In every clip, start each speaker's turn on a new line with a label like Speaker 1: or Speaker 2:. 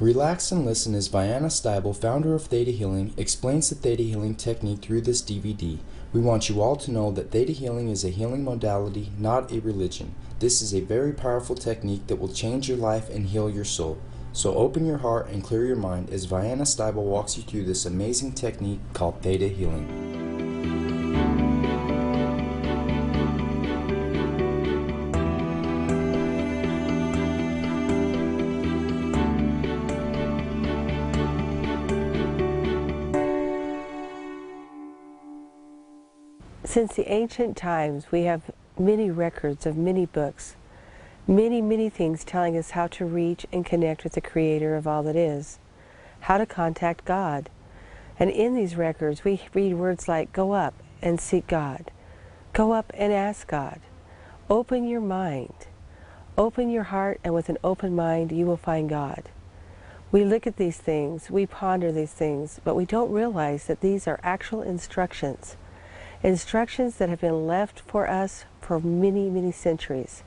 Speaker 1: Relax and listen as Vianna Steibel, founder of Theta Healing, explains the Theta Healing technique through this DVD. We want you all to know that Theta Healing is a healing modality, not a religion. This is a very powerful technique that will change your life and heal your soul. So open your heart and clear your mind as Vianna Steibel walks you through this amazing technique called Theta Healing.
Speaker 2: Since the ancient times, we have many records of many books, many things telling us how to reach and connect with the Creator of all that is, how to contact God. And in these records, we read words like, go up and seek God, go up and ask God, open your mind, open your heart, and with an open mind, you will find God. We look at these things, we ponder these things, but we don't realize that these are actual instructions. Instructions that have been left for us for many centuries.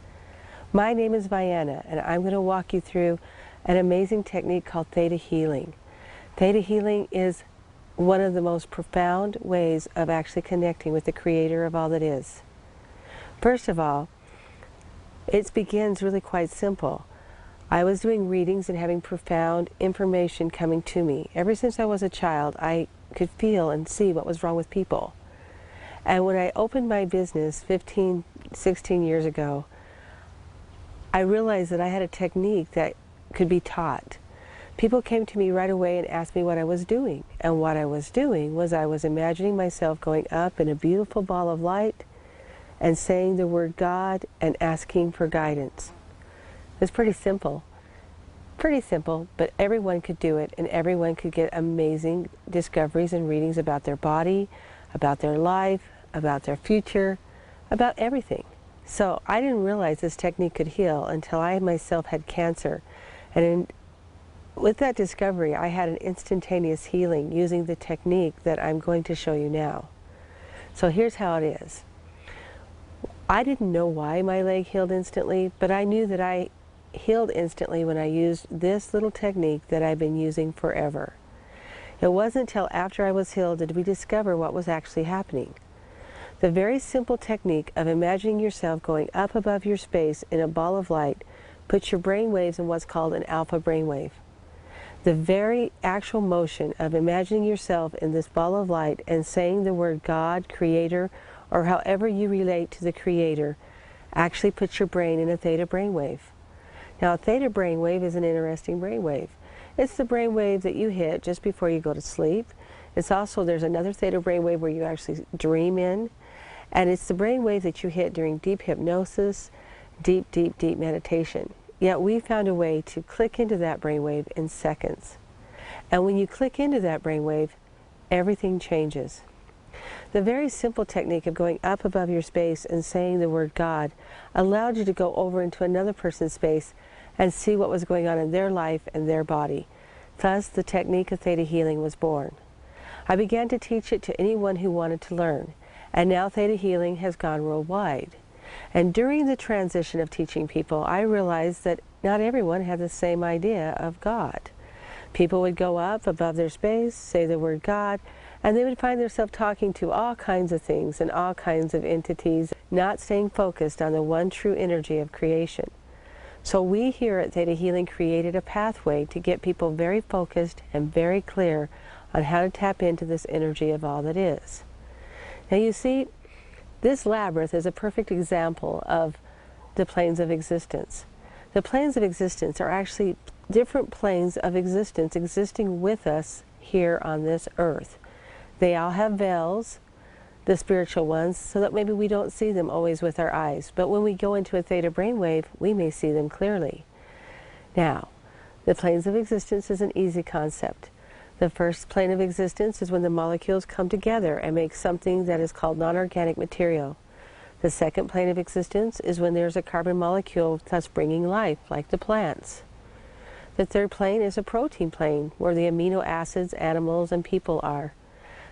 Speaker 2: My name is Vianna, and I'm going to walk you through an amazing technique called Theta Healing. Theta Healing is one of the most profound ways of actually connecting with the Creator of all that is. First of all, it begins really quite simple. I was doing readings and having profound information coming to me. Ever since I was a child, I could feel and see what was wrong with people. And when I opened my business 15, 16 years ago, I realized that I had a technique that could be taught. People came to me right away and asked me what I was doing. And what I was doing was I was imagining myself going up in a beautiful ball of light and saying the word God and asking for guidance. It's pretty simple, but everyone could do it, and everyone could get amazing discoveries and readings about their body, about their life, about their future, about everything. So I didn't realize this technique could heal until I myself had cancer. And with that discovery, I had an instantaneous healing using the technique that I'm going to show you now. So here's how it is. I didn't know why my leg healed instantly, but I knew that I healed instantly when I used this little technique that I've been using forever. It wasn't until after I was healed did we discover what was actually happening. The very simple technique of imagining yourself going up above your space in a ball of light puts your brain waves in what's called an alpha brainwave. The very actual motion of imagining yourself in this ball of light and saying the word God, Creator, or however you relate to the Creator actually puts your brain in a theta brainwave. Now, a theta brainwave is an interesting brainwave. It's the brainwave that you hit just before you go to sleep. It's also, there's another theta brainwave where you actually dream in. And it's the brainwave that you hit during deep hypnosis, deep meditation. Yet we found a way to click into that brainwave in seconds. And when you click into that brainwave, everything changes. The very simple technique of going up above your space and saying the word God allowed you to go over into another person's space and see what was going on in their life and their body. Thus, the technique of Theta Healing was born. I began to teach it to anyone who wanted to learn, and now Theta Healing has gone worldwide. And during the transition of teaching people, I realized that not everyone had the same idea of God. People would go up above their space, say the word God, and they would find themselves talking to all kinds of things and all kinds of entities, not staying focused on the one true energy of creation. So we here at Theta Healing created a pathway to get people very focused and very clear on how to tap into this energy of all that is. Now you see, this labyrinth is a perfect example of the planes of existence. The planes of existence are actually different planes of existence existing with us here on this earth. They all have veils, the spiritual ones, so that maybe we don't see them always with our eyes. But when we go into a theta brainwave, we may see them clearly. Now, the planes of existence is an easy concept. The first plane of existence is when the molecules come together and make something that is called non-organic material. The second plane of existence is when there's a carbon molecule thus bringing life, like the plants. The third plane is a protein plane, where the amino acids, animals, and people are.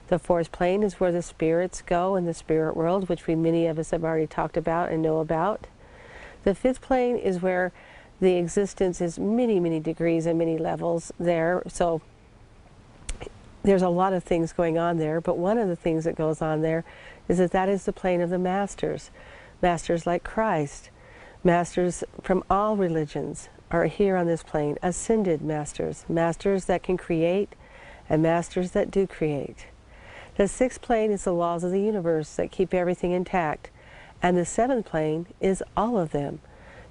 Speaker 2: The fourth plane is where the spirits go in the spirit world, which many of us have already talked about and know about. The fifth plane is where The existence is many, many degrees and many levels there. So there's a lot of things going on there, but one of the things that goes on there is that that is the plane of the masters. Masters like Christ, masters from all religions are here on this plane, ascended masters, masters that can create and masters that do create. The sixth plane is the laws of the universe that keep everything intact, and the seventh plane is all of them,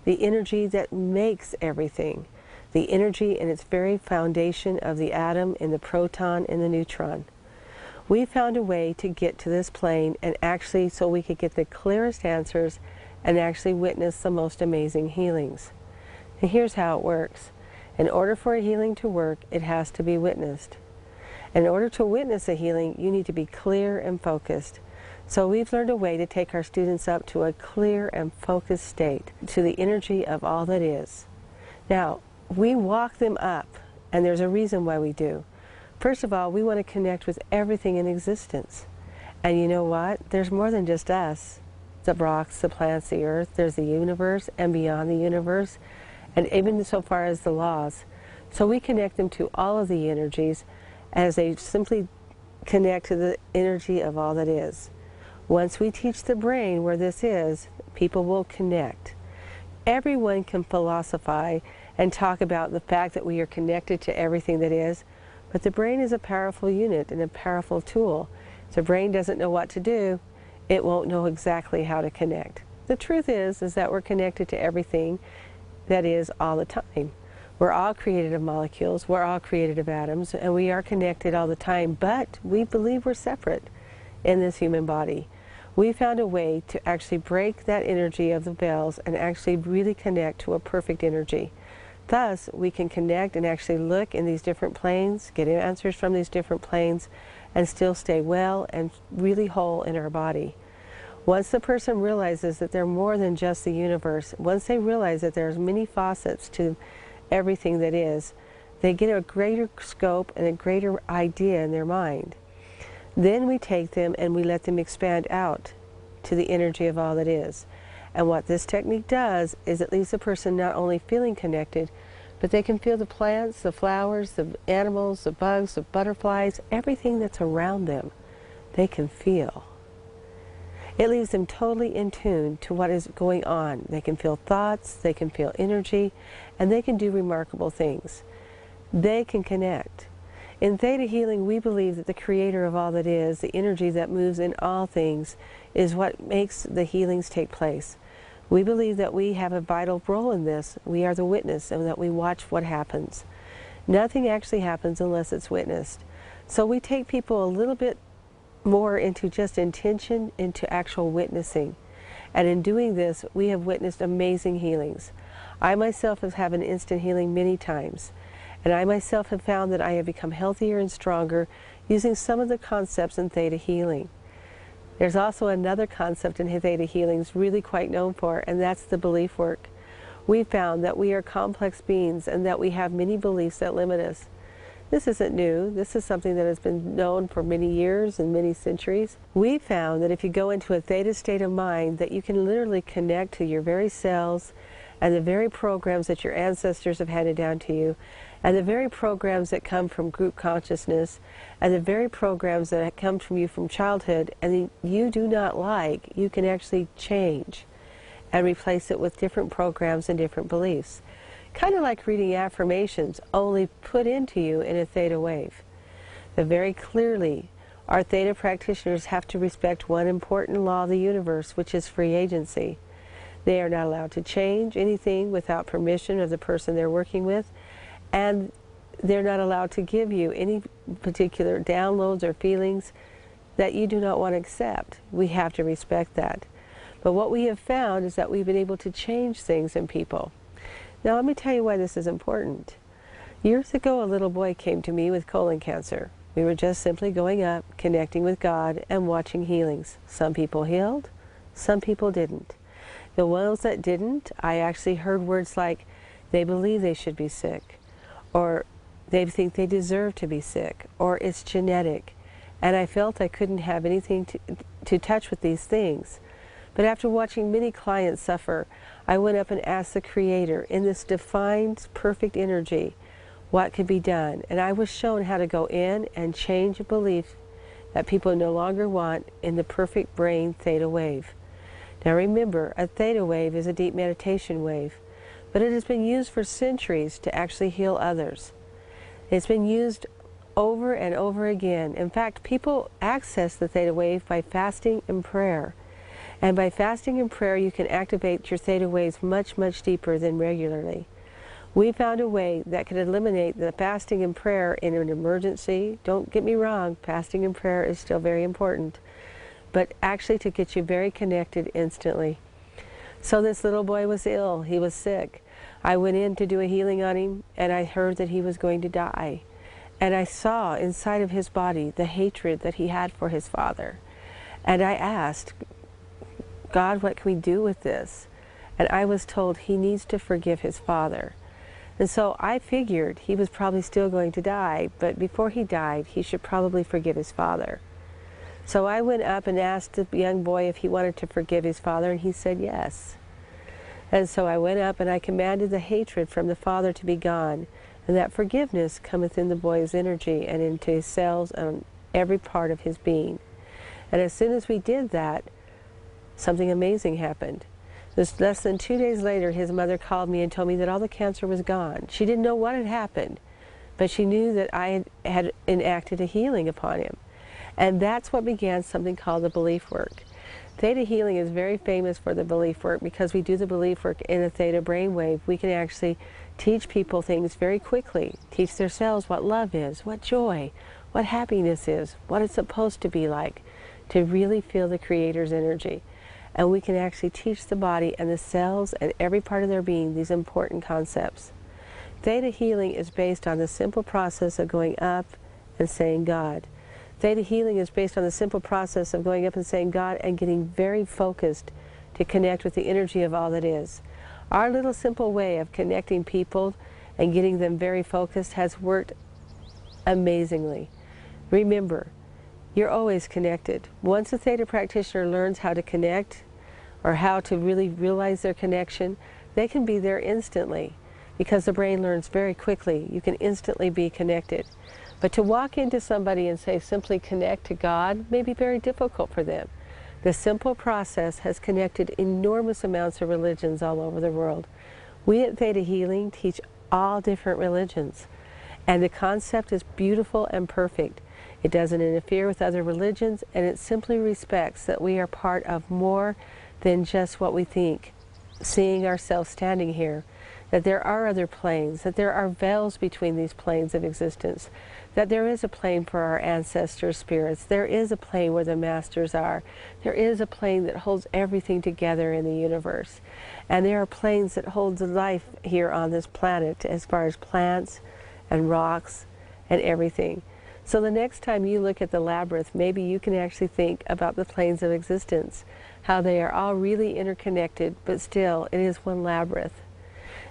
Speaker 2: the energy that makes everything, the energy in its very foundation of the atom and the proton and the neutron. We found a way to get to this plane and actually so we could get the clearest answers and actually witness the most amazing healings. And here's how it works. In order for a healing to work, it has to be witnessed. In order to witness a healing, you need to be clear and focused. So we've learned a way to take our students up to a clear and focused state, to the energy of all that is. Now, we walk them up, and there's a reason why we do. First of all, we want to connect with everything in existence. And you know what? There's more than just us. The rocks, the plants, the earth, there's the universe and beyond the universe, and even so far as the laws. So we connect them to all of the energies as they simply connect to the energy of all that is. Once we teach the brain where this is, people will connect. Everyone can philosophize and talk about the fact that we are connected to everything that is, but the brain is a powerful unit and a powerful tool. If the brain doesn't know what to do, it won't know exactly how to connect. The truth is that we're connected to everything that is all the time. We're all created of molecules, we're all created of atoms, and we are connected all the time, but we believe we're separate in this human body. We found a way to actually break that energy of the bells and actually really connect to a perfect energy. Thus, we can connect and actually look in these different planes, get answers from these different planes, and still stay well and really whole in our body. Once the person realizes that they're more than just the universe, once they realize that there's many facets to everything that is, they get a greater scope and a greater idea in their mind. Then we take them and we let them expand out to the energy of all that is. And what this technique does is it leaves the person not only feeling connected, but they can feel the plants, the flowers, the animals, the bugs, the butterflies, everything that's around them. They can feel. It leaves them totally in tune to what is going on. They can feel thoughts, they can feel energy, and they can do remarkable things. They can connect. In Theta Healing, we believe that the creator of all that is, the energy that moves in all things, is what makes the healings take place. We believe that we have a vital role in this. We are the witness, and that we watch what happens. Nothing actually happens unless it's witnessed. So we take people a little bit more into just intention, into actual witnessing. And in doing this, we have witnessed amazing healings. I myself have had an instant healing many times. And I myself have found that I have become healthier and stronger using some of the concepts in Theta Healing. There's also another concept in Theta Healing is really quite known for, and that's the belief work. We found that we are complex beings and that we have many beliefs that limit us. This isn't new. This is something that has been known for many years and many centuries. We found that if you go into a theta state of mind, that you can literally connect to your very cells and the very programs that your ancestors have handed down to you, and the very programs that come from group consciousness, and the very programs that come from you from childhood, and you do not like, you can actually change and replace it with different programs and different beliefs. Kind of like reading affirmations, only put into you in a theta wave. But very clearly, our theta practitioners have to respect one important law of the universe, which is free agency. They are not allowed to change anything without permission of the person they're working with, and they're not allowed to give you any particular downloads or feelings that you do not want to accept. We have to respect that. But what we have found is that we've been able to change things in people. Now let me tell you why this is important. Years ago, a little boy came to me with colon cancer. We were just simply going up, connecting with God, and watching healings. Some people healed, some people didn't. The ones that didn't, I actually heard words like, they believe they should be sick, or they think they deserve to be sick, or it's genetic. And I felt I couldn't have anything to touch with these things. But after watching many clients suffer, I went up and asked the Creator, in this defined, perfect energy, what could be done. And I was shown how to go in and change a belief that people no longer want in the perfect brain theta wave. Now remember, a theta wave is a deep meditation wave, but it has been used for centuries to actually heal others. It's been used over and over again. In fact, people access the theta wave by fasting and prayer. And by fasting and prayer, you can activate your theta waves much, much deeper than regularly. We found a way that could eliminate the fasting and prayer in an emergency. Don't get me wrong, fasting and prayer is still very important, but actually to get you very connected instantly. So this little boy was ill, he was sick. I went in to do a healing on him, and I heard that he was going to die. And I saw inside of his body the hatred that he had for his father. And I asked, God, what can we do with this? And I was told he needs to forgive his father. And so I figured he was probably still going to die, but before he died, he should probably forgive his father. So I went up and asked the young boy if he wanted to forgive his father, and he said yes. And so I went up and I commanded the hatred from the father to be gone, and that forgiveness cometh in the boy's energy and into his cells and every part of his being. And as soon as we did that, something amazing happened. Just less than 2 days later, his mother called me and told me that all the cancer was gone. She didn't know what had happened, but she knew that I had enacted a healing upon him. And that's what began something called the belief work. Theta healing is very famous for the belief work because we do the belief work in a theta brainwave. We can actually teach people things very quickly, teach their cells what love is, what joy, what happiness is, what it's supposed to be like, to really feel the Creator's energy. And we can actually teach the body and the cells and every part of their being these important concepts. Theta healing is based on the simple process of going up and saying God. Theta healing is based on the simple process of going up and saying God and getting very focused to connect with the energy of all that is. Our little simple way of connecting people and getting them very focused has worked amazingly. Remember, you're always connected. Once a theta practitioner learns how to connect or how to really realize their connection, they can be there instantly because the brain learns very quickly. You can instantly be connected. But to walk into somebody and say simply connect to God may be very difficult for them. The simple process has connected enormous amounts of religions all over the world. We at Theta Healing teach all different religions, and the concept is beautiful and perfect. It doesn't interfere with other religions, and it simply respects that we are part of more than just what we think, seeing ourselves standing here, that there are other planes, that there are veils between these planes of existence, that there is a plane for our ancestors' spirits, there is a plane where the masters are, there is a plane that holds everything together in the universe, and there are planes that hold the life here on this planet as far as plants and rocks and everything. So the next time you look at the labyrinth, maybe you can actually think about the planes of existence, how they are all really interconnected, but still it is one labyrinth.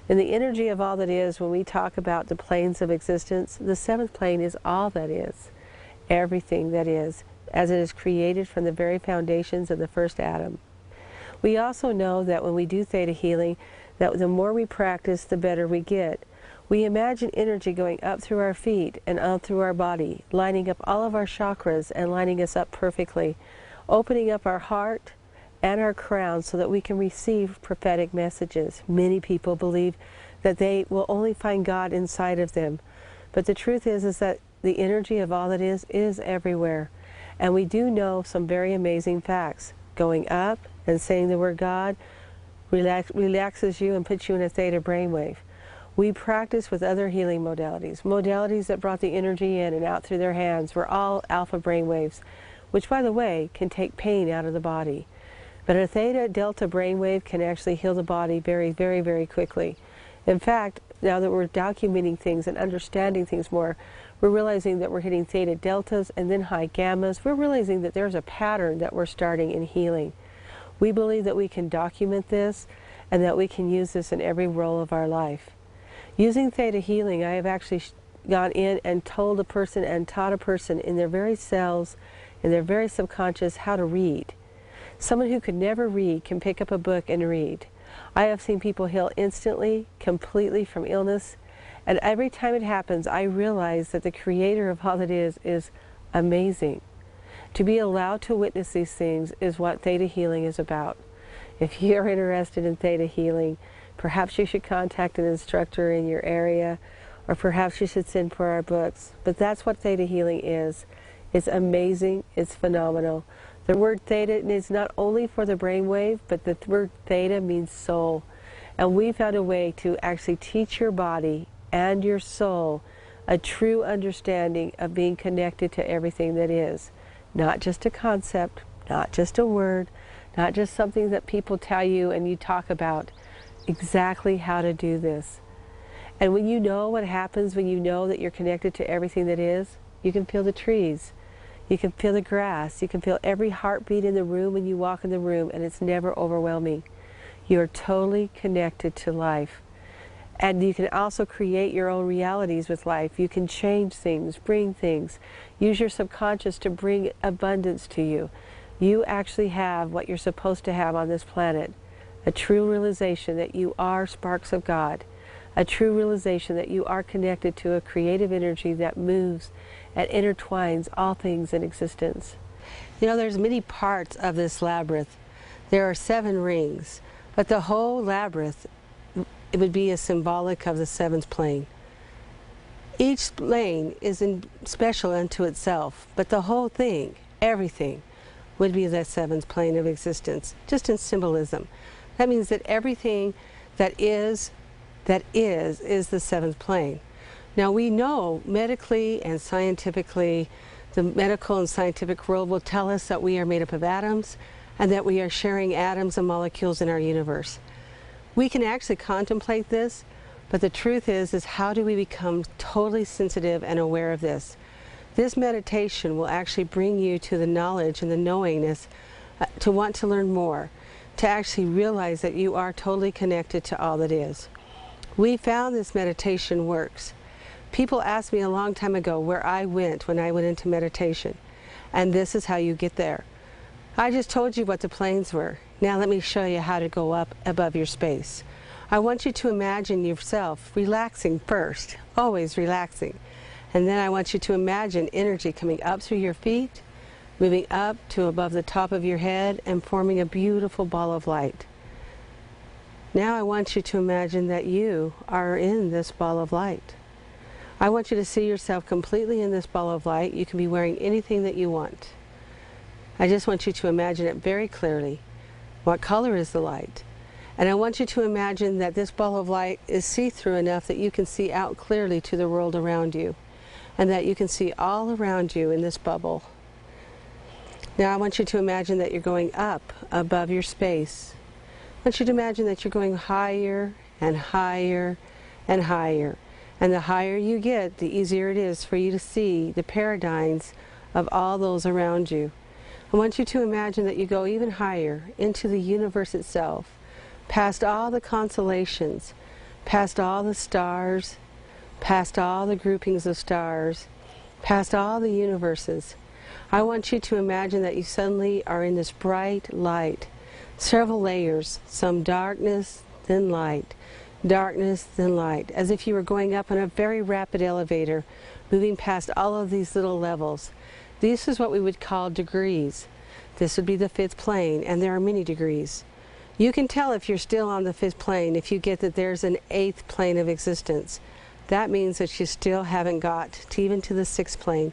Speaker 2: In the energy of all that is, when we talk about the planes of existence, the seventh plane is all that is, everything that is, as it is created from the very foundations of the first atom. We also know that when we do theta healing, that the more we practice, the better we get. We imagine energy going up through our feet and out through our body, lining up all of our chakras and lining us up perfectly, opening up our heart and our crown so that we can receive prophetic messages. Many people believe that they will only find God inside of them. But the truth is that the energy of all that is everywhere. And we do know some very amazing facts. Going up and saying the word God relaxes you and puts you in a theta brainwave. We practice with other healing modalities. Modalities that brought the energy in and out through their hands were all alpha brainwaves, which, by the way, can take pain out of the body. But a theta delta brainwave can actually heal the body very, very, very quickly. In fact, now that we're documenting things and understanding things more, we're realizing that we're hitting theta deltas and then high gammas. We're realizing that there's a pattern that we're starting in healing. We believe that we can document this and that we can use this in every role of our life. Using theta healing, I have actually gone in and told a person and taught a person in their very cells, in their very subconscious, how to read. Someone who could never read can pick up a book and read. I have seen people heal instantly, completely from illness, and every time it happens, I realize that the Creator of all that is amazing. To be allowed to witness these things is what Theta Healing is about. If you're interested in Theta Healing, perhaps you should contact an instructor in your area, or perhaps you should send for our books. But that's what Theta Healing is. It's amazing, it's phenomenal. The word theta is not only for the brainwave, but the word theta means soul. And we found a way to actually teach your body and your soul a true understanding of being connected to everything that is. Not just a concept, not just a word, not just something that people tell you and you talk about. Exactly how to do this. And when you know what happens, when you know that you're connected to everything that is, you can feel the trees. You can feel the grass. You can feel every heartbeat in the room when you walk in the room, and it's never overwhelming. You are totally connected to life. And you can also create your own realities with life. You can change things, bring things. Use your subconscious to bring abundance to you. You actually have what you're supposed to have on this planet. A true realization that you are sparks of God. A true realization that you are connected to a creative energy that moves and intertwines all things in existence. You know, there's many parts of this labyrinth. There are 7 rings, but the whole labyrinth, it would be a symbolic of the 7th plane. Each plane is special unto itself, but the whole thing, everything, would be the 7th plane of existence, just in symbolism. That means that everything that is the 7th plane. Now we know medically and scientifically, the medical and scientific world will tell us that we are made up of atoms and that we are sharing atoms and molecules in our universe. We can actually contemplate this, but the truth is how do we become totally sensitive and aware of this? This meditation will actually bring you to the knowledge and the knowingness to want to learn more, to actually realize that you are totally connected to all that is. We found this meditation works. People asked me a long time ago where I went when I went into meditation, and this is how you get there. I just told you what the planes were. Now let me show you how to go up above your space. I want you to imagine yourself relaxing first, always relaxing. And then I want you to imagine energy coming up through your feet, moving up to above the top of your head and forming a beautiful ball of light. Now I want you to imagine that you are in this ball of light. I want you to see yourself completely in this ball of light. You can be wearing anything that you want. I just want you to imagine it very clearly. What color is the light? And I want you to imagine that this ball of light is see-through enough that you can see out clearly to the world around you, and that you can see all around you in this bubble. Now I want you to imagine that you're going up above your space. I want you to imagine that you're going higher and higher and higher. And the higher you get, the easier it is for you to see the paradigms of all those around you. I want you to imagine that you go even higher into the universe itself, past all the constellations, past all the stars, past all the groupings of stars, past all the universes. I want you to imagine that you suddenly are in this bright light, several layers, some darkness, then light, darkness, then light, as if you were going up on a very rapid elevator, moving past all of these little levels. This is what we would call degrees. This would be the 5th plane, and there are many degrees. You can tell if you're still on the 5th plane if you get that there's an 8th plane of existence. That means that you still haven't got to even to the 6th plane.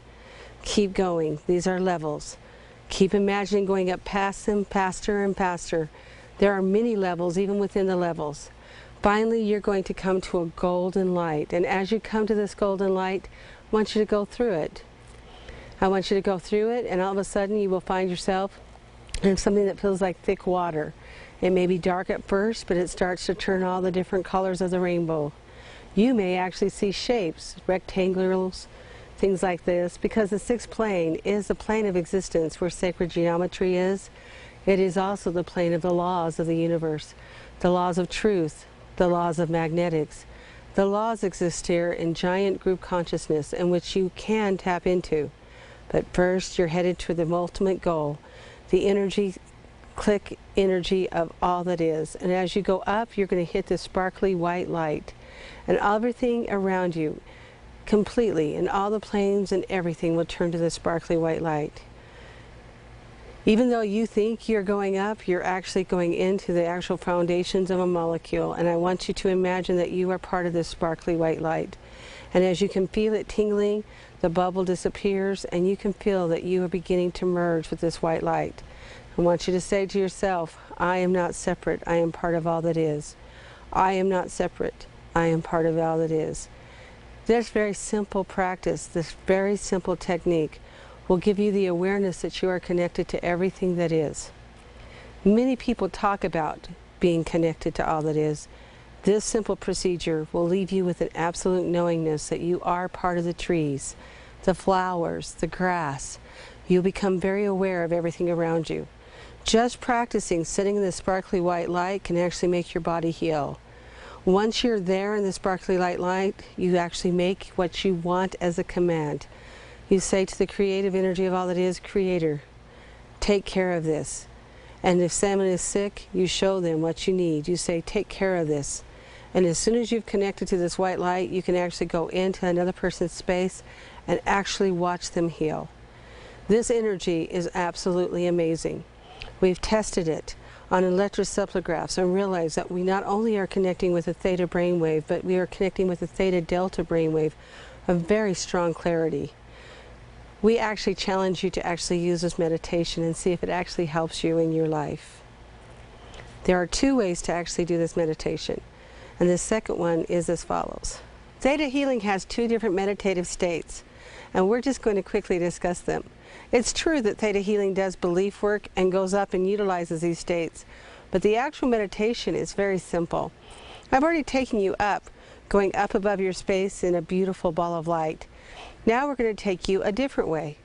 Speaker 2: Keep going. These are levels. Keep imagining going up past them, faster and faster. There are many levels even within the levels. Finally, you're going to come to a golden light. And as you come to this golden light, I want you to go through it. I want you to go through it, and all of a sudden you will find yourself in something that feels like thick water. It may be dark at first, but it starts to turn all the different colors of the rainbow. You may actually see shapes, rectangles, things like this, because the 6th plane is the plane of existence where sacred geometry is. It is also the plane of the laws of the universe, the laws of truth, the laws of magnetics. The laws exist here in giant group consciousness in which you can tap into. But first, you're headed to the ultimate goal, the energy click energy of all that is. And as you go up, you're going to hit this sparkly white light. And everything around you, completely, and all the planes and everything will turn to the sparkly white light. Even though you think you're going up, you're actually going into the actual foundations of a molecule. And I want you to imagine that you are part of this sparkly white light. And as you can feel it tingling, the bubble disappears, and you can feel that you are beginning to merge with this white light. I want you to say to yourself, I am not separate, I am part of all that is. I am not separate, I am part of all that is. This very simple practice, this very simple technique, will give you the awareness that you are connected to everything that is. Many people talk about being connected to all that is. This simple procedure will leave you with an absolute knowingness that you are part of the trees, the flowers, the grass. You'll become very aware of everything around you. Just practicing sitting in the sparkly white light can actually make your body heal. Once you're there in the sparkly light, you actually make what you want as a command. You say to the creative energy of all that is, Creator, take care of this. And if someone is sick, you show them what you need. You say, take care of this. And as soon as you've connected to this white light, you can actually go into another person's space and actually watch them heal. This energy is absolutely amazing. We've tested it on electroencephalographs and realized that we not only are connecting with a theta brainwave, but we are connecting with a theta delta brainwave of very strong clarity. We actually challenge you to actually use this meditation and see if it actually helps you in your life. There are two ways to actually do this meditation, and the second one is as follows. Theta healing has two different meditative states, and we're just going to quickly discuss them. It's true that Theta healing does belief work and goes up and utilizes these states, but the actual meditation is very simple. I've already taken you up, going up above your space in a beautiful ball of light. Now we're going to take you a different way.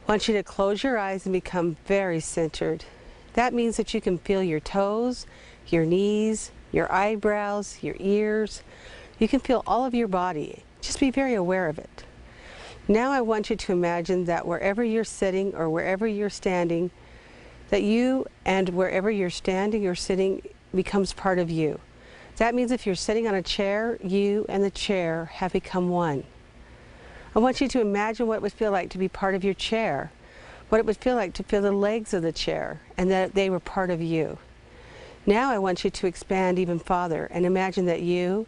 Speaker 2: I want you to close your eyes and become very centered. That means that you can feel your toes, your knees, your eyebrows, your ears. You can feel all of your body. Just be very aware of it. Now I want you to imagine that wherever you're sitting or wherever you're standing, that you and wherever you're standing or sitting becomes part of you. That means if you're sitting on a chair, you and the chair have become one. I want you to imagine what it would feel like to be part of your chair, what it would feel like to feel the legs of the chair, and that they were part of you. Now I want you to expand even farther and imagine that you,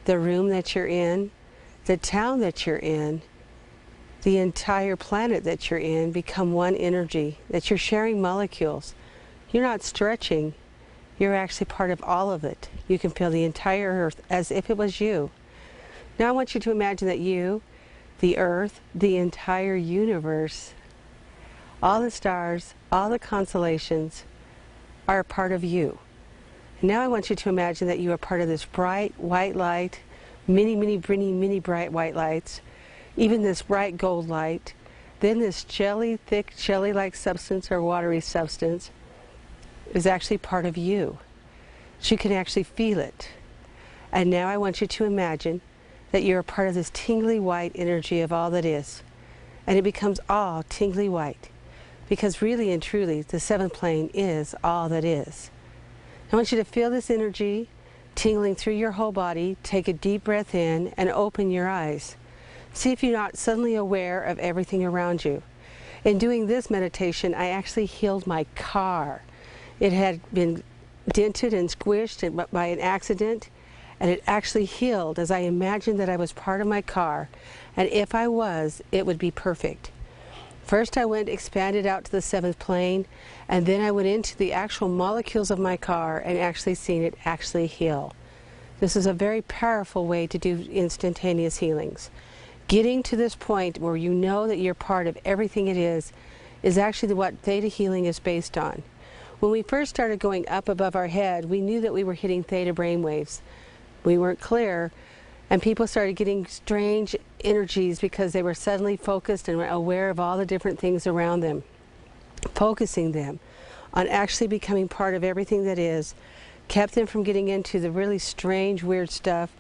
Speaker 2: the room that you're in, the town that you're in, the entire planet that you're in become one energy, that you're sharing molecules. You're not stretching, you're actually part of all of it. You can feel the entire earth as if it was you. Now I want you to imagine that you, the earth, the entire universe, all the stars, all the constellations are a part of you. Now I want you to imagine that you are part of this bright white light, many bright white lights, even this bright gold light, then this thick jelly-like substance or watery substance is actually part of you. So you can actually feel it. And now I want you to imagine that you're a part of this tingly white energy of all that is. And it becomes all tingly white. Because really and truly, the seventh plane is all that is. I want you to feel this energy tingling through your whole body. Take a deep breath in and open your eyes. See if you're not suddenly aware of everything around you. In doing this meditation, I actually healed my car. It had been dented and squished by an accident, and it actually healed as I imagined that I was part of my car, and if I was, it would be perfect. First I went expanded out to the seventh plane, and then I went into the actual molecules of my car and actually seen it actually heal. This is a very powerful way to do instantaneous healings. Getting to this point where you know that you're part of everything it is actually what theta healing is based on. When we first started going up above our head, we knew that we were hitting theta brainwaves. We weren't clear, and people started getting strange energies because they were suddenly focused and aware of all the different things around them. Focusing them on actually becoming part of everything that is kept them from getting into the really strange, weird stuff,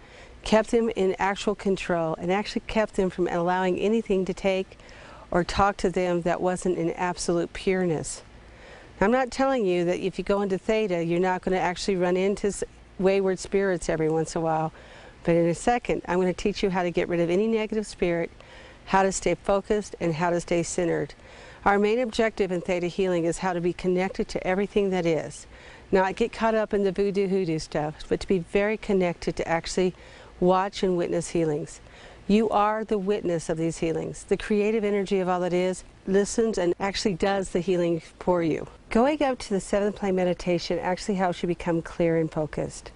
Speaker 2: kept them in actual control, and actually kept them from allowing anything to take or talk to them that wasn't in absolute pureness. I'm not telling you that if you go into Theta, you're not going to actually run into wayward spirits every once in a while. But in a second, I'm going to teach you how to get rid of any negative spirit, how to stay focused, and how to stay centered. Our main objective in Theta Healing is how to be connected to everything that is. Not get caught up in the voodoo hoodoo stuff, but to be very connected to actually watch and witness healings. You are the witness of these healings. The creative energy of all that is listens and actually does the healing for you. Going up to the 7th plane meditation actually helps you become clear and focused.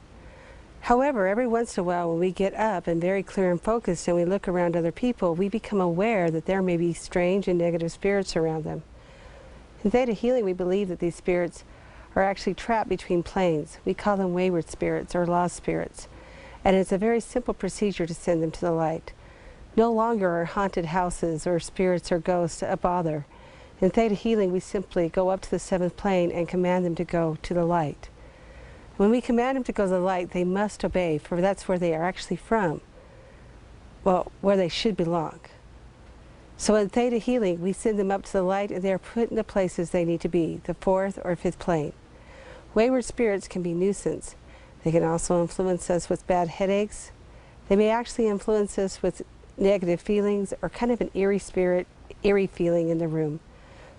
Speaker 2: However, every once in a while when we get up and very clear and focused and we look around other people, we become aware that there may be strange and negative spirits around them. In Theta Healing, we believe that these spirits are actually trapped between planes. We call them wayward spirits or lost spirits. And it's a very simple procedure to send them to the light. No longer are haunted houses or spirits or ghosts a bother. In Theta Healing, we simply go up to the 7th plane and command them to go to the light. When we command them to go to the light, they must obey, for that's where they are actually from. Well, where they should belong. So in Theta Healing, we send them up to the light and they are put in the places they need to be, the 4th or 5th plane. Wayward spirits can be nuisance. They can also influence us with bad headaches. They may actually influence us with negative feelings or kind of an eerie feeling in the room.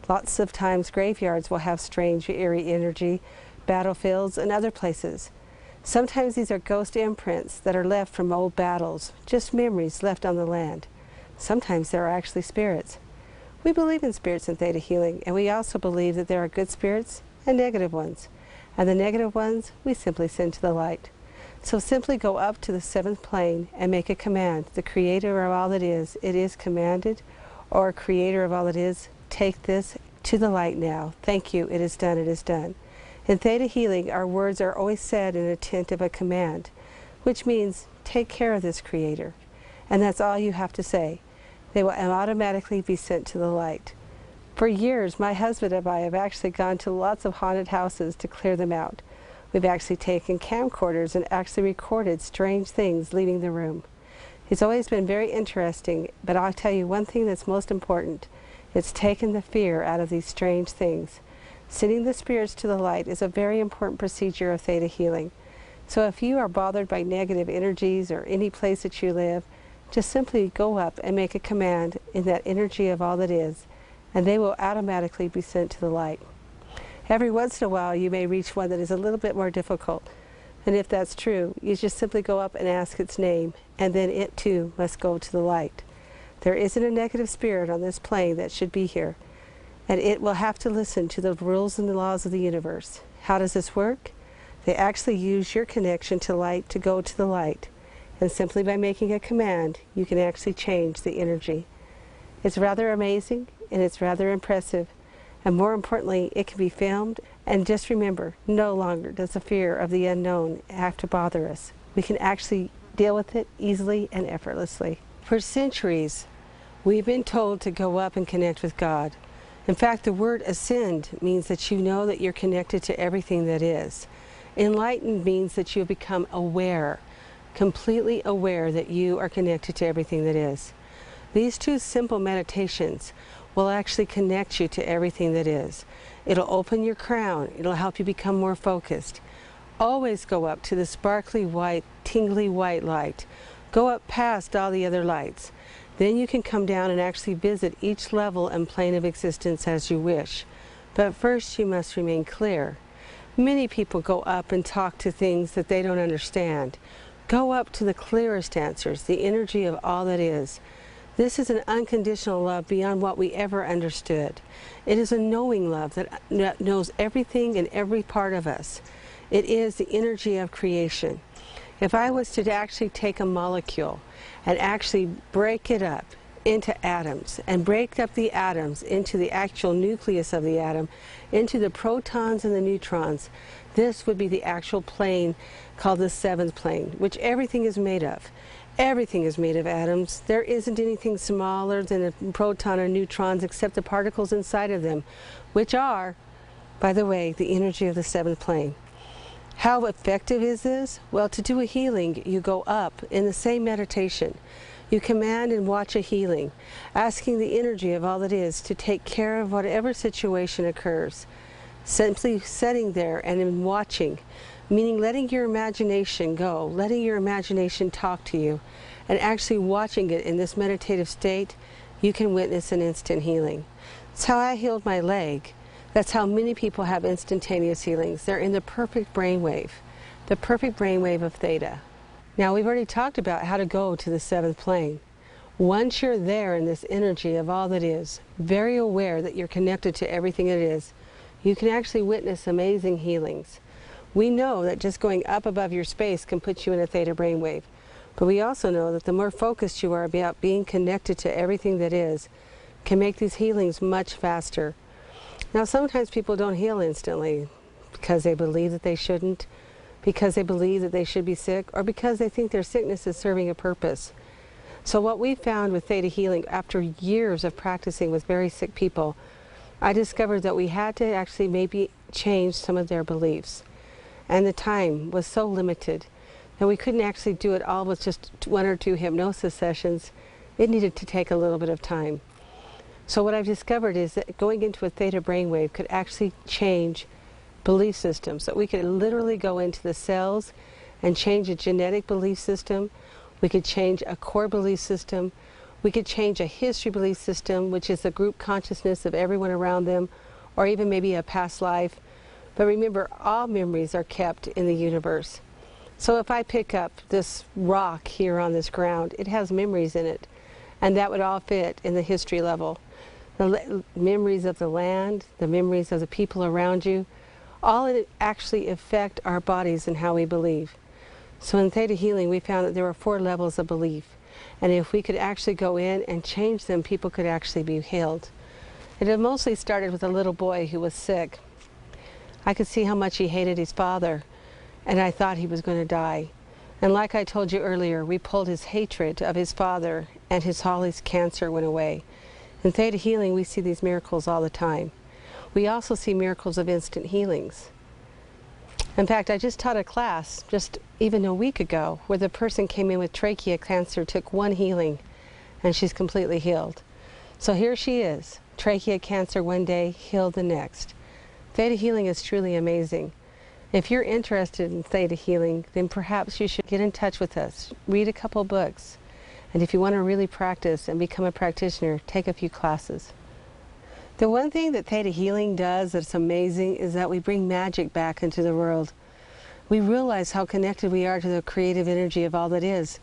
Speaker 2: Lots of times graveyards will have strange, eerie energy, battlefields, and other places. Sometimes these are ghost imprints that are left from old battles, just memories left on the land. Sometimes there are actually spirits. We believe in spirits in Theta Healing, and we also believe that there are good spirits and negative ones. And the negative ones, we simply send to the light. So simply go up to the 7th plane and make a command. The creator of all that is, it is commanded, or creator of all that is, take this to the light now. Thank you, it is done, it is done. In Theta Healing, our words are always said in intent of a command, which means take care of this creator. And that's all you have to say. They will automatically be sent to the light. For years, my husband and I have actually gone to lots of haunted houses to clear them out. We've actually taken camcorders and actually recorded strange things leaving the room. It's always been very interesting, but I'll tell you one thing that's most important. It's taken the fear out of these strange things. Sending the spirits to the light is a very important procedure of Theta Healing. So if you are bothered by negative energies or any place that you live, just simply go up and make a command in that energy of all that is, and they will automatically be sent to the light. Every once in a while you may reach one that is a little bit more difficult, and if that's true, you just simply go up and ask its name, and then it too must go to the light. There isn't a negative spirit on this plane that should be here, and it will have to listen to the rules and the laws of the universe. How does this work? They actually use your connection to light to go to the light, and simply by making a command, you can actually change the energy. It's rather amazing, and it's rather impressive, and more importantly, it can be filmed. And just remember, no longer does the fear of the unknown have to bother us. We can actually deal with it easily and effortlessly. For centuries, we've been told to go up and connect with God. In fact, the word ascend means that you know that you're connected to everything that is. Enlightened means that you become aware, completely aware that you are connected to everything that is. These two simple meditations will actually connect you to everything that is. It'll open your crown. It'll help you become more focused. Always go up to the sparkly white, tingly white light. Go up past all the other lights. Then you can come down and actually visit each level and plane of existence as you wish. But first you must remain clear. Many people go up and talk to things that they don't understand. Go up to the clearest answers, the energy of all that is. This is an unconditional love beyond what we ever understood. It is a knowing love that knows everything and every part of us. It is the energy of creation. If I was to actually take a molecule and actually break it up into atoms and break up the atoms into the actual nucleus of the atom, into the protons and the neutrons, this would be the actual plane called the 7th plane, which everything is made of. Everything is made of atoms. There isn't anything smaller than a proton or neutrons except the particles inside of them, which are, by the way, the energy of the 7th plane. How effective is this? Well, to do a healing, you go up in the same meditation. You command and watch a healing, asking the energy of all that is to take care of whatever situation occurs. Simply sitting there and in watching, meaning letting your imagination go, letting your imagination talk to you, and actually watching it in this meditative state, you can witness an instant healing. That's how I healed my leg. That's how many people have instantaneous healings. They're in the perfect brainwave of theta. Now, we've already talked about how to go to the seventh plane. Once you're there in this energy of all that is, very aware that you're connected to everything that is, you can actually witness amazing healings. We know that just going up above your space can put you in a theta brainwave. But we also know that the more focused you are about being connected to everything that is, can make these healings much faster. Now, sometimes people don't heal instantly because they believe that they shouldn't, because they believe that they should be sick, or because they think their sickness is serving a purpose. So what we found with theta healing, after years of practicing with very sick people, I discovered that we had to actually maybe change some of their beliefs. And the time was so limited that we couldn't actually do it all with just 1 or 2 hypnosis sessions. It needed to take a little bit of time. So what I've discovered is that going into a theta brainwave could actually change belief systems. That we could literally go into the cells and change a genetic belief system. We could change a core belief system. We could change a history belief system, which is the group consciousness of everyone around them, or even maybe a past life. But remember, all memories are kept in the universe. So if I pick up this rock here on this ground, it has memories in it, and that would all fit in the history level. The memories of the land, the memories of the people around you, all it actually affect our bodies and how we believe. So in theta healing, we found that there were 4 levels of belief, and if we could actually go in and change them, people could actually be healed. It had mostly started with a little boy who was sick. I could see how much he hated his father, and I thought he was going to die. And like I told you earlier, we pulled his hatred of his father, and all his cancer went away. In theta healing, we see these miracles all the time. We also see miracles of instant healings. In fact, I just taught a class just even a week ago where the person came in with trachea cancer, took 1 healing, and she's completely healed. So here she is, trachea cancer one day, healed the next. Theta healing is truly amazing. If you're interested in theta healing, then perhaps you should get in touch with us, read a couple books, and if you want to really practice and become a practitioner, take a few classes. The one thing that theta healing does that's amazing is that we bring magic back into the world. We realize how connected we are to the creative energy of all that is,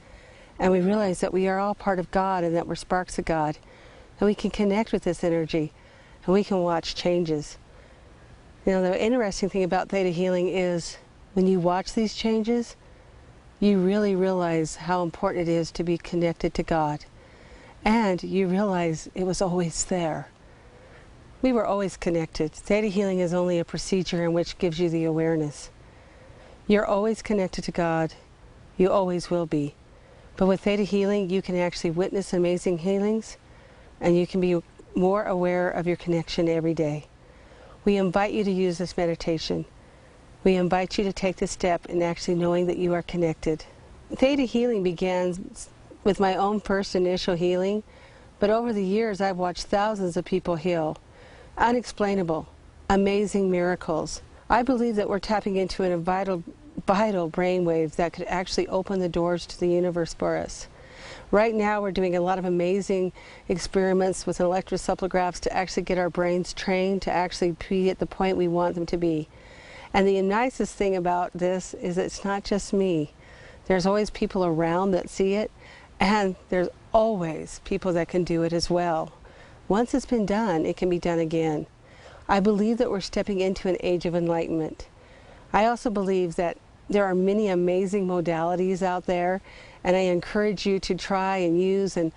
Speaker 2: and we realize that we are all part of God and that we're sparks of God, and we can connect with this energy, and we can watch changes. You know, the interesting thing about theta healing is when you watch these changes, you really realize how important it is to be connected to God. And you realize it was always there. We were always connected. Theta healing is only a procedure in which gives you the awareness. You're always connected to God. You always will be. But with theta healing, you can actually witness amazing healings, and you can be more aware of your connection every day. We invite you to use this meditation. We invite you to take the step in actually knowing that you are connected. Theta healing began with my own first initial healing, but over the years I've watched thousands of people heal. Unexplainable, amazing miracles. I believe that we're tapping into a vital brainwave that could actually open the doors to the universe for us. Right now we're doing a lot of amazing experiments with electroencephalographs to actually get our brains trained to actually be at the point we want them to be. And the nicest thing about this is it's not just me. There's always people around that see it, and there's always people that can do it as well. Once it's been done, it can be done again. I believe that we're stepping into an age of enlightenment. I also believe that there are many amazing modalities out there, and I encourage you to try and use and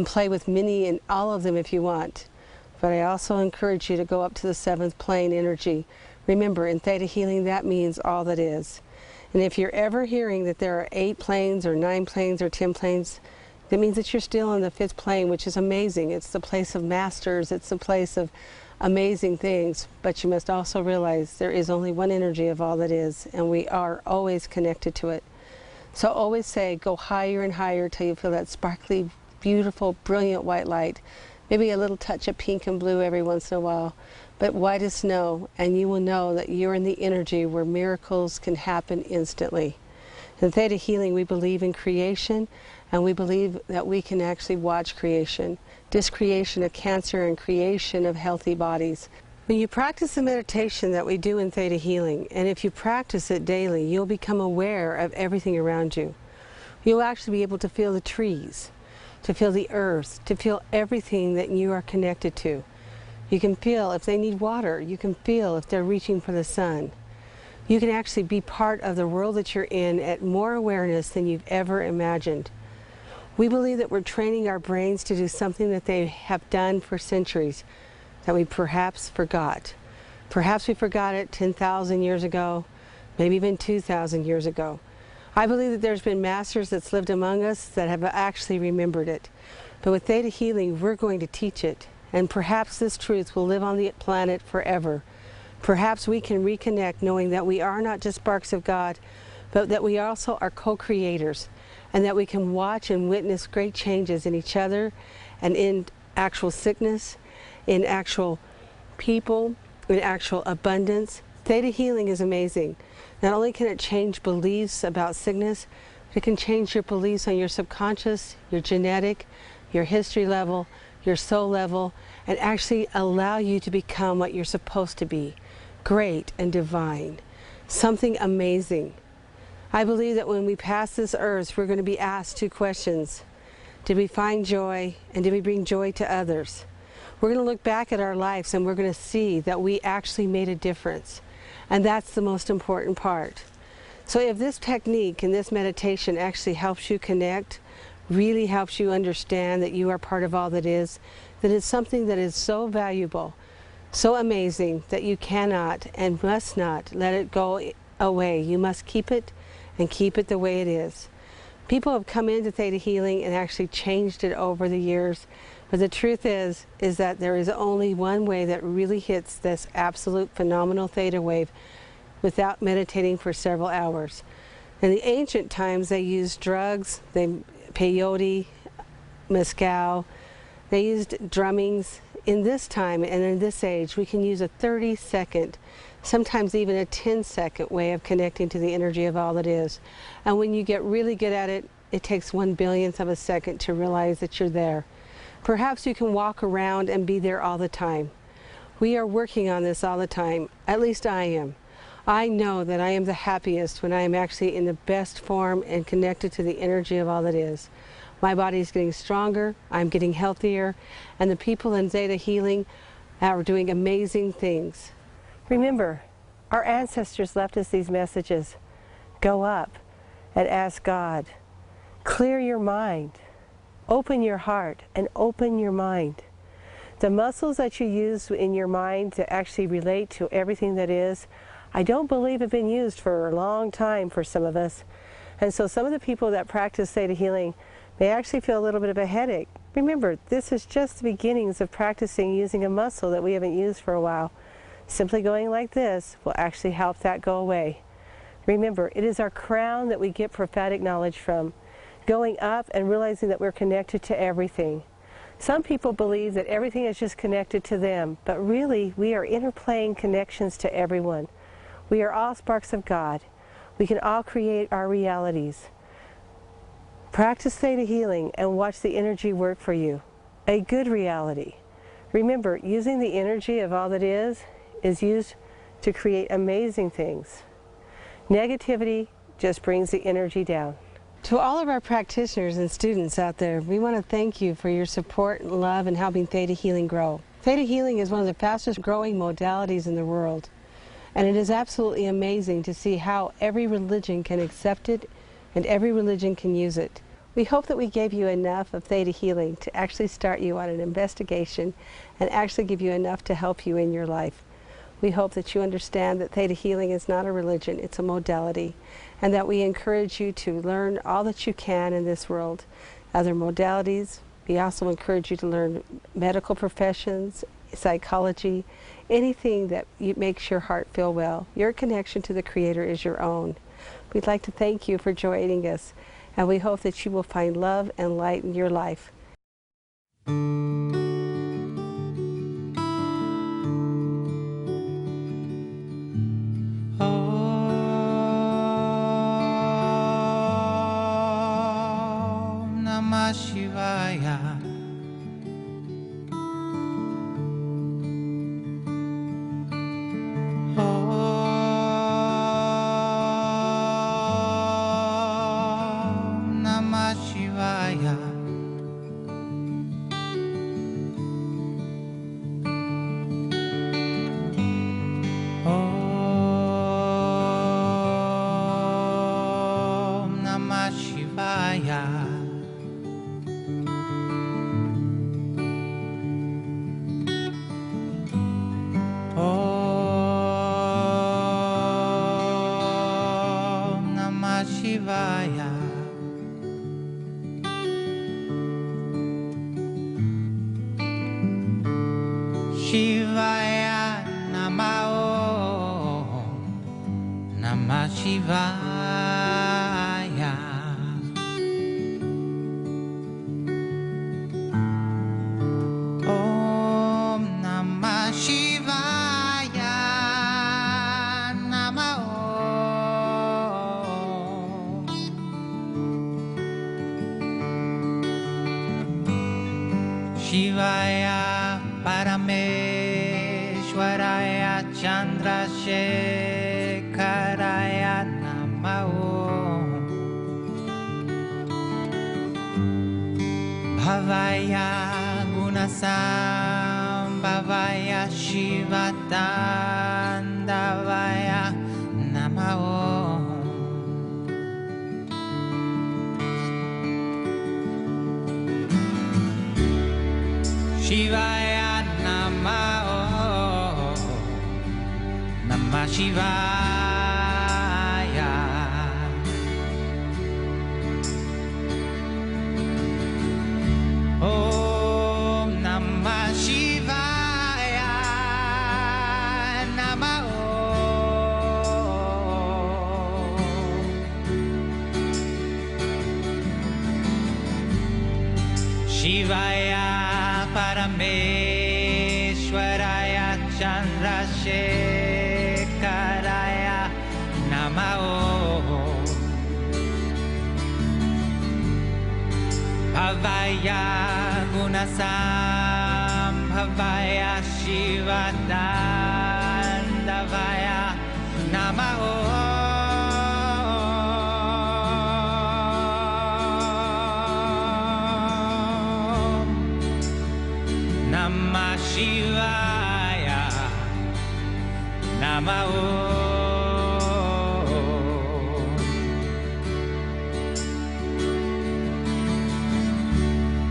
Speaker 2: play with many and all of them if you want. But I also encourage you to go up to the 7th plane energy. Remember, in theta healing, that means all that is. And if you're ever hearing that there are 8 planes or 9 planes or 10 planes, that means that you're still in the 5th plane, which is amazing. It's the place of masters. It's the place of amazing things. But you must also realize there is only one energy of all that is, and we are always connected to it. So always say, go higher and higher till you feel that sparkly, beautiful, brilliant white light. Maybe a little touch of pink and blue every once in a while. but white as snow, and you will know that you're in the energy where miracles can happen instantly. In Theta Healing, we believe in creation, and we believe that we can actually watch creation, discreation of cancer and creation of healthy bodies. When you practice the meditation that we do in Theta Healing, and if you practice it daily, you'll become aware of everything around you. You'll actually be able to feel the trees, to feel the earth, to feel everything that you are connected to. You can feel if they need water. You can feel if they're reaching for the sun. You can actually be part of the world that you're in at more awareness than you've ever imagined. We believe that we're training our brains to do something that they have done for centuries, that we perhaps forgot. Perhaps we forgot it 10,000 years ago, maybe even 2,000 years ago. I believe that there's been masters that's lived among us that have actually remembered it. But with Theta Healing, we're going to teach it, and perhaps this truth will live on the planet forever. Perhaps we can reconnect knowing that we are not just sparks of God, but that we also are co-creators, and that we can watch and witness great changes in each other and in actual sickness, in actual people, in actual abundance. Theta Healing is amazing. Not only can it change beliefs about sickness, but it can change your beliefs on your subconscious, your genetic, your history level, your soul level, and actually allow you to become what you're supposed to be, great and divine, something amazing. I believe that when we pass this earth, we're going to be asked two questions. Did we find joy, and did we bring joy to others? We're going to look back at our lives and we're going to see that we actually made a difference. And that's the most important part. So if this technique and this meditation actually helps you connect, really helps you understand that you are part of all that is, then it's something that is so valuable, so amazing, that you cannot and must not let it go away. You must keep it and keep it the way it is. People have come into Theta Healing and actually changed it over the years. But the truth is that there is only one way that really hits this absolute phenomenal theta wave without meditating for several hours. In the ancient times, they used drugs, peyote, mezcal, they used drummings. In this time and in this age, we can use a 30-second, sometimes even a 10-second way of connecting to the energy of all that is. And when you get really good at it, it takes 1/billionth of a second to realize that you're there. Perhaps you can walk around and be there all the time. We are working on this all the time. At least I am. I know that I am the happiest when I am actually in the best form and connected to the energy of all that is. My body is getting stronger, I'm getting healthier, and the people in Theta Healing are doing amazing things. Remember, our ancestors left us these messages. Go up and ask God. Clear your mind. Open your heart and open your mind. The muscles that you use in your mind to actually relate to everything that is, I don't believe have been used for a long time for some of us. And so some of the people that practice Theta Healing may actually feel a little bit of a headache. Remember, this is just the beginnings of practicing using a muscle that we haven't used for a while. Simply going like this will actually help that go away. Remember, it is our crown that we get prophetic knowledge from. Going up and realizing that we're connected to everything. Some people believe that everything is just connected to them, but really we are interplaying connections to everyone. We are all sparks of God. We can all create our realities. Practice Theta Healing and watch the energy work for you. A good reality. Remember, using the energy of all that is used to create amazing things. Negativity just brings the energy down. To all of our practitioners and students out there, we want to thank you for your support and love in helping Theta Healing grow. Theta Healing is one of the fastest growing modalities in the world, and it is absolutely amazing to see how every religion can accept it and every religion can use it. We hope that we gave you enough of Theta Healing to actually start you on an investigation and actually give you enough to help you in your life. We hope that you understand that Theta Healing is not a religion, it's a modality, and that we encourage you to learn all that you can in this world. Other modalities, we also encourage you to learn medical professions, psychology, anything that makes your heart feel well. Your connection to the Creator is your own. We'd like to thank you for joining us, and we hope that you will find love and light in your life.
Speaker 3: Namah Shivaya. Om Namah Shivaya. Om Namah Shivaya. Om Namah Shivaya. Shivaya Namah Namah Shivaya. Om Namah Shivaya. Namah Shivaya Parameshwaraya Chandrasekharaya Namah Bhavaya Gunasambhavaya Shivatandavaya Namah Shivaya Namah Namah Shivaya. Om Namah Shivaya. Namah Shivaya Parameshwaraya Chandrasekharaya Namah Bhavaya Gunasambhavaya Shivatandavaya Namah Namah Shivaya. Namah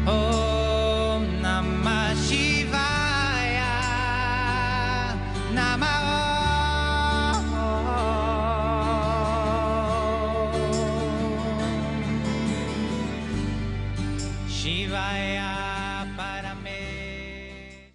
Speaker 3: Om Namah Shivaya. Namah Shivaya Paramesh.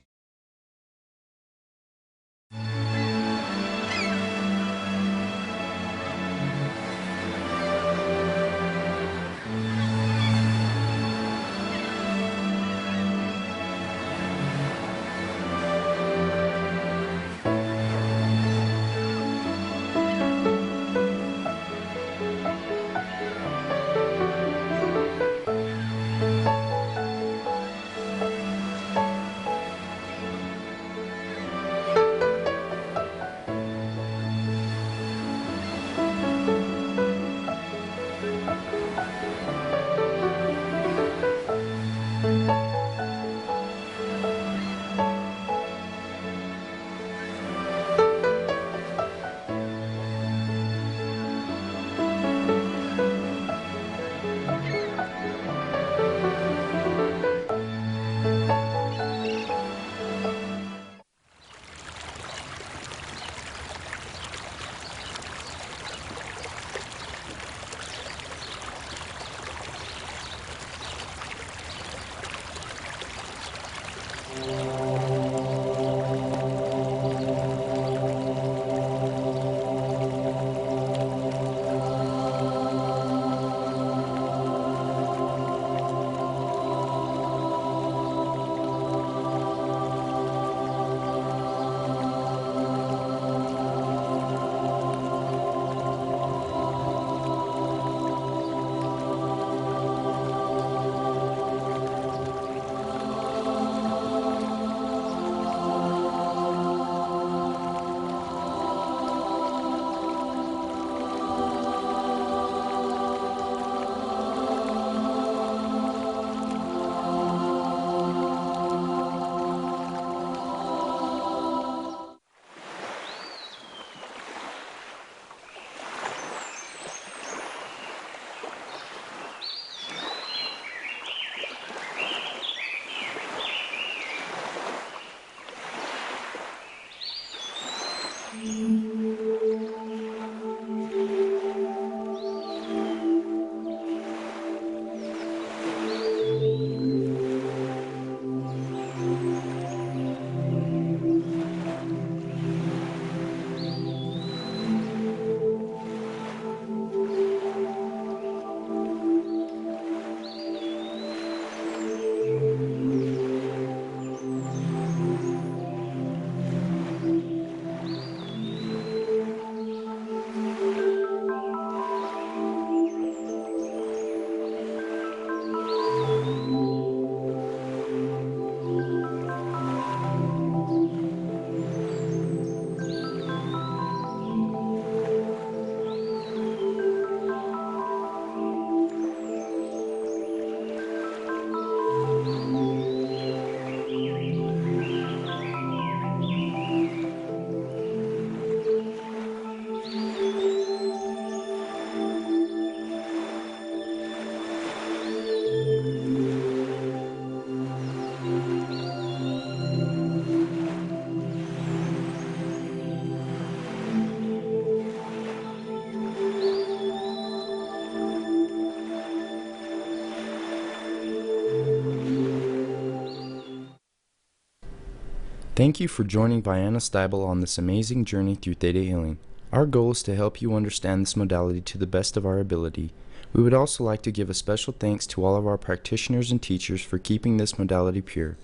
Speaker 1: Thank you for joining Vianna Steibel on this amazing journey through Theta Healing. Our goal is to help you understand this modality to the best of our ability. We would also like to give a special thanks to all of our practitioners and teachers for keeping this modality pure.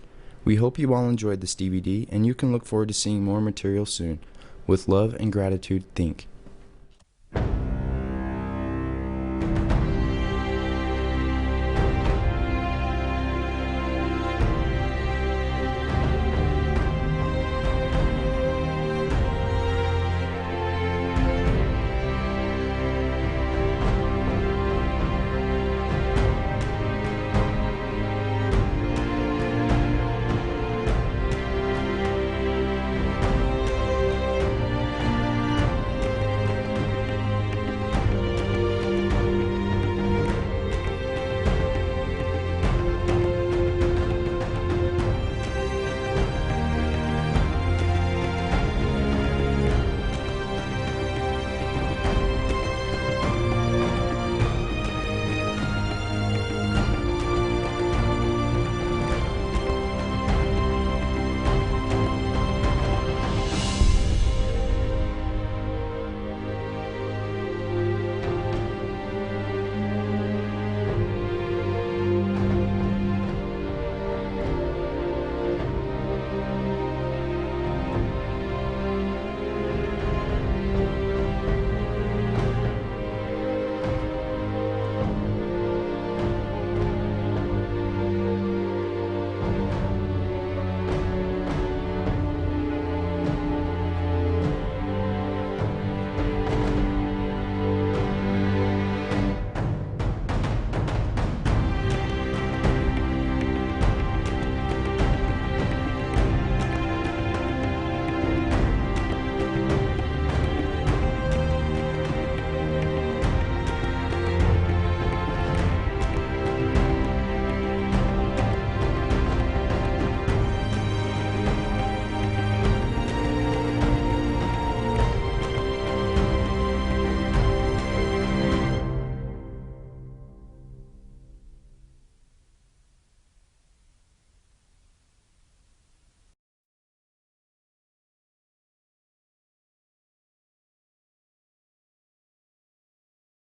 Speaker 1: We hope you all enjoyed this DVD, and you can look forward to seeing more material soon. With love and gratitude, Think.